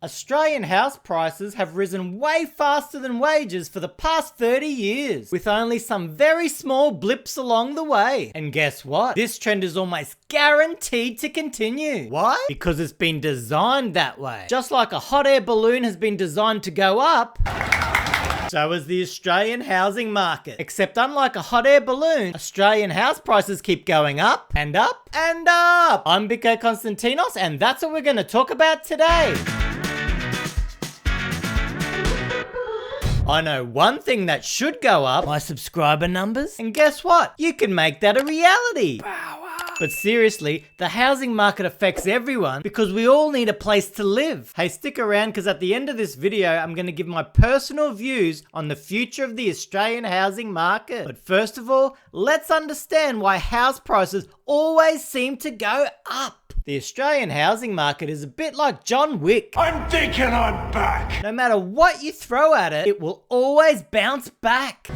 Australian house prices have risen way faster than wages for the past 30 years, with only some very small blips along the way. And guess what? This trend is almost guaranteed to continue. Why? Because it's been designed that way. Just like a hot air balloon has been designed to go up, so is the Australian housing market. Except unlike a hot air balloon, Australian house prices keep going up and up and up. I'm Biko Konstantinos, and that's what we're going to talk about today. I know one thing that should go up: my subscriber numbers. And guess what? You can make that a reality. But seriously, the housing market affects everyone because we all need a place to live. Hey, stick around because at the end of this video, I'm going to give my personal views on the future of the Australian housing market. But first of all, let's understand why house prices always seem to go up. The Australian housing market is a bit like John Wick. I'm thinking I'm back. No matter what you throw at it, it will always bounce back.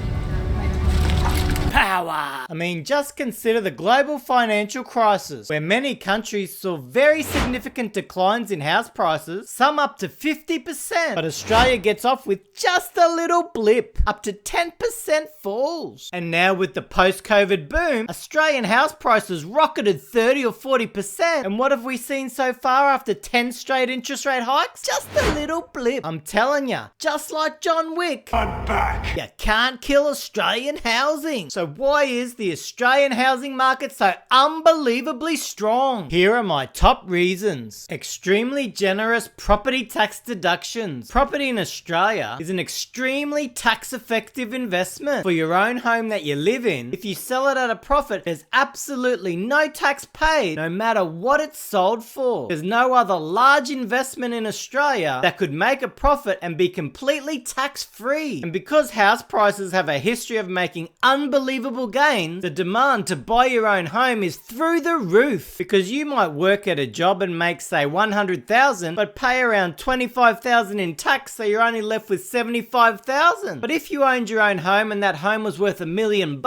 Power! I mean, just consider the global financial crisis, where many countries saw very significant declines in house prices, some up to 50%. But Australia gets off with just a little blip, up to 10% falls. And now with the post-COVID boom, Australian house prices rocketed 30 or 40%. And what have we seen so far after 10 straight interest rate hikes? Just a little blip. I'm telling ya, just like John Wick, I'm back. you can't kill Australian housing. So why is the Australian housing market so unbelievably strong? Here are my top reasons. Extremely generous property tax deductions. Property in Australia is an extremely tax-effective investment. For your own home that you live in, if you sell it at a profit, there's absolutely no tax paid, no matter what it's sold for. There's no other large investment in Australia that could make a profit and be completely tax-free. And because house prices have a history of making unbelievable gains, the demand to buy your own home is through the roof, because you might work at a job and make, say, $100,000 but pay around $25,000 in tax, so you're only left with $75,000. But if you owned your own home and that home was worth $1 million,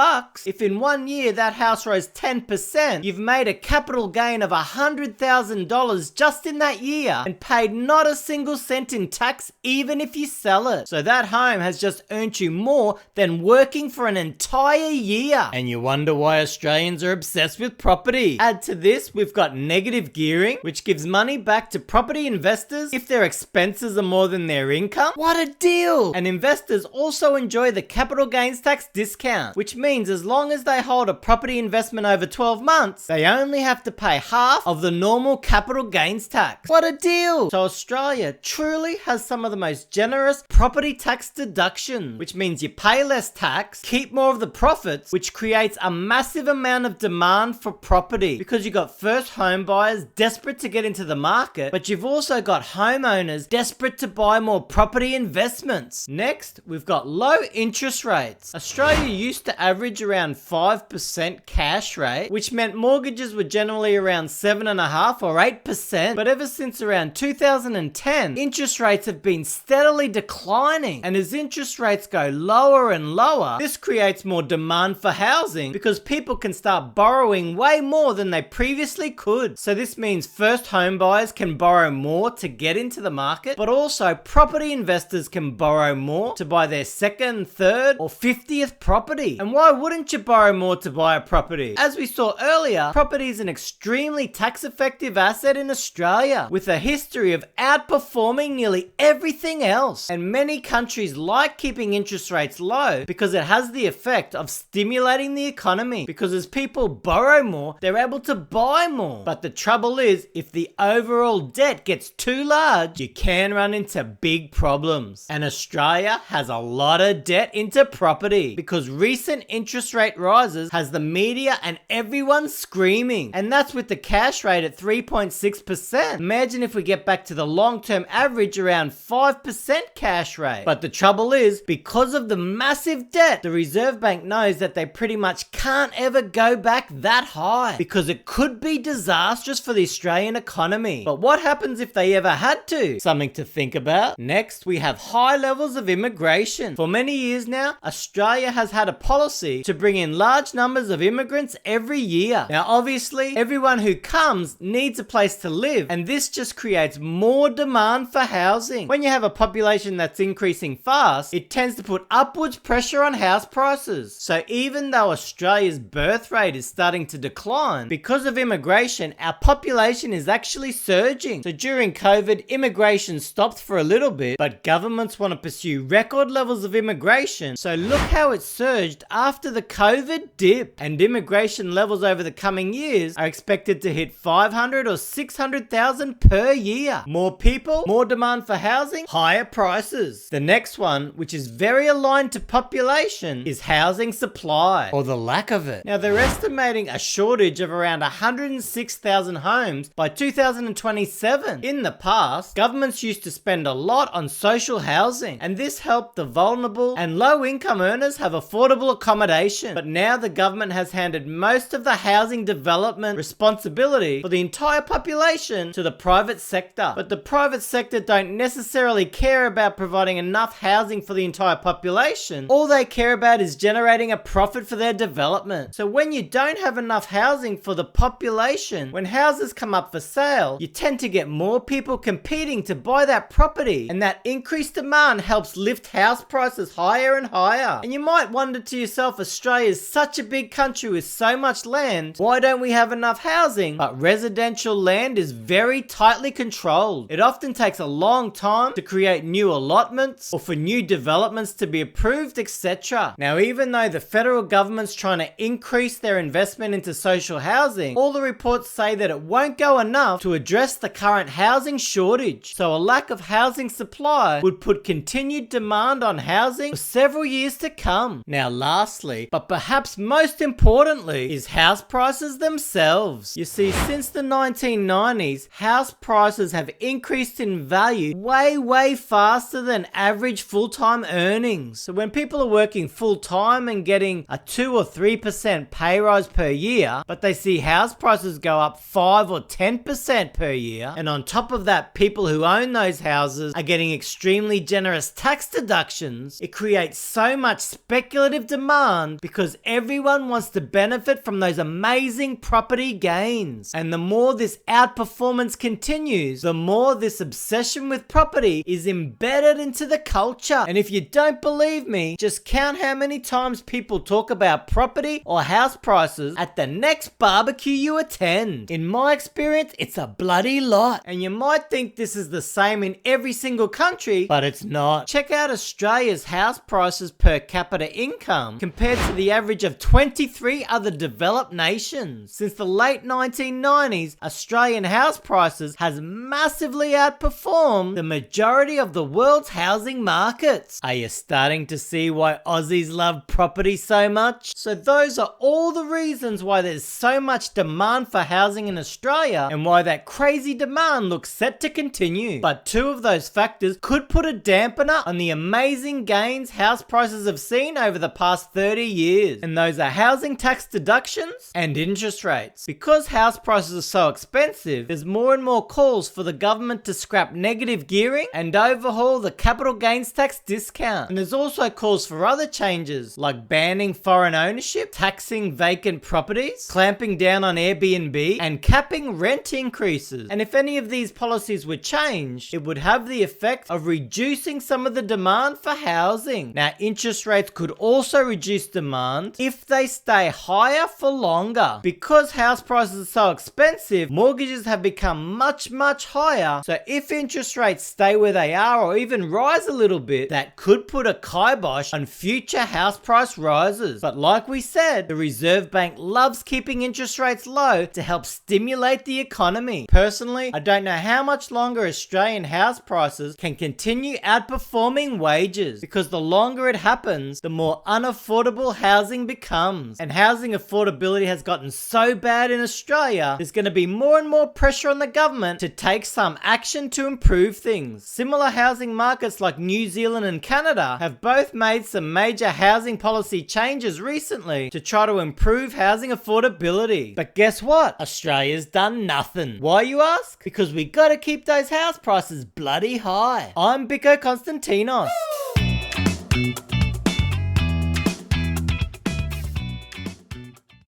if in 1 year that house rose 10%, you've made a capital gain of $100,000 just in that year and paid not a single cent in tax, even if you sell it. So that home has just earned you more than working for an entire year. And you wonder why Australians are obsessed with property. Add to this, we've got negative gearing, which gives money back to property investors if their expenses are more than their income. What a deal! And investors also enjoy the capital gains tax discount, which means as long as they hold a property investment over 12 months, they only have to pay half of the normal capital gains tax. What a deal! So Australia truly has some of the most generous property tax deductions, which means you pay less tax, keep more of the profits, which creates a massive amount of demand for property, because you've got first home buyers desperate to get into the market, but you've also got homeowners desperate to buy more property investments. Next, we've got low interest rates. Australia used to average around 5% cash rate, which meant mortgages were generally around 7.5% or 8%, but ever since around 2010, interest rates have been steadily declining, and as interest rates go lower and lower, this creates more demand for housing because people can start borrowing way more than they previously could. So this means first home buyers can borrow more to get into the market, but also property investors can borrow more to buy their second, third, or 50th property. And why wouldn't you borrow more to buy a property? As we saw earlier, property is an extremely tax-effective asset in Australia, with a history of outperforming nearly everything else. And many countries like keeping interest rates low because it has the effect of stimulating the economy, because as people borrow more, they're able to buy more. But the trouble is, if the overall debt gets too large, you can run into big problems. And Australia has a lot of debt into property because recent interest rate rises has the media and everyone screaming. And that's with the cash rate at 3.6%. Imagine if we get back to the long-term average around 5% cash rate. But the trouble is, because of the massive debt, the Reserve Bank knows knows that they pretty much can't ever go back that high because it could be disastrous for the Australian economy. But what happens if they ever had to? Something to think about. Next, we have high levels of immigration. For many years now, Australia has had a policy to bring in large numbers of immigrants every year. Now, obviously, everyone who comes needs a place to live, and this just creates more demand for housing. When you have a population that's increasing fast, it tends to put upwards pressure on house prices. So even though Australia's birth rate is starting to decline, because of immigration, our population is actually surging. So during COVID, immigration stopped for a little bit, but governments want to pursue record levels of immigration. So look how it surged after the COVID dip. And immigration levels over the coming years are expected to hit 500 or 600,000 per year. More people, more demand for housing, higher prices. The next one, which is very aligned to population, is housing supply, or the lack of it. Now, they're estimating a shortage of around 106,000 homes by 2027. In the past, governments used to spend a lot on social housing, and this helped the vulnerable and low-income earners have affordable accommodation. But now the government has handed most of the housing development responsibility for the entire population to the private sector. But the private sector don't necessarily care about providing enough housing for the entire population. All they care about is generating a profit for their development. So when you don't have enough housing for the population, when houses come up for sale, you tend to get more people competing to buy that property, and that increased demand helps lift house prices higher and higher. And you might wonder to yourself, Australia is such a big country with so much land, why don't we have enough housing? But residential land is very tightly controlled. It often takes a long time to create new allotments or for new developments to be approved, etc. Now, even though the federal government's trying to increase their investment into social housing, all the reports say that it won't go enough to address the current housing shortage. So a lack of housing supply would put continued demand on housing for several years to come. Now, lastly, but perhaps most importantly, is house prices themselves. You see, since the 1990s, house prices have increased in value way faster than average full-time earnings. So when people are working full-time and getting a 2 or 3% pay rise per year, but they see house prices go up 5 or 10% per year, and on top of that, people who own those houses are getting extremely generous tax deductions, it creates so much speculative demand because everyone wants to benefit from those amazing property gains. And the more this outperformance continues, the more this obsession with property is embedded into the culture. And if you don't believe me, just count how many times people talk about property or house prices at the next barbecue you attend. In my experience, it's a bloody lot. And you might think this is the same in every single country, but it's not. Check out Australia's house prices per capita income compared to the average of 23 other developed nations. Since the late 1990s, Australian house prices has massively outperformed the majority of the world's housing markets. Are you starting to see why Aussies love property so much? So those are all the reasons why there's so much demand for housing in Australia and why that crazy demand looks set to continue. But two of those factors could put a dampener on the amazing gains house prices have seen over the past 30 years. And those are housing tax deductions and interest rates. Because house prices are so expensive, there's more and more calls for the government to scrap negative gearing and overhaul the capital gains tax discount. And there's also calls for other changes like banning foreign ownership, taxing vacant properties, clamping down on Airbnb, and capping rent increases. And if any of these policies were changed, it would have the effect of reducing some of the demand for housing. Now, interest rates could also reduce demand if they stay higher for longer. Because house prices are so expensive, mortgages have become much higher. So if interest rates stay where they are or even rise a little bit, that could put a kibosh on future house price rises. But like we said, the Reserve Bank loves keeping interest rates low to help stimulate the economy. Personally, I don't know how much longer Australian house prices can continue outperforming wages, because the longer it happens, the more unaffordable housing becomes. And housing affordability has gotten so bad in Australia, there's going to be more and more pressure on the government to take some action to improve things. Similar housing markets like New Zealand and Canada have both made some major housing policy policy changes recently to try to improve housing affordability. But guess what? Australia's done nothing. Why, you ask? Because we gotta keep those house prices bloody high. I'm Biko Konstantinos.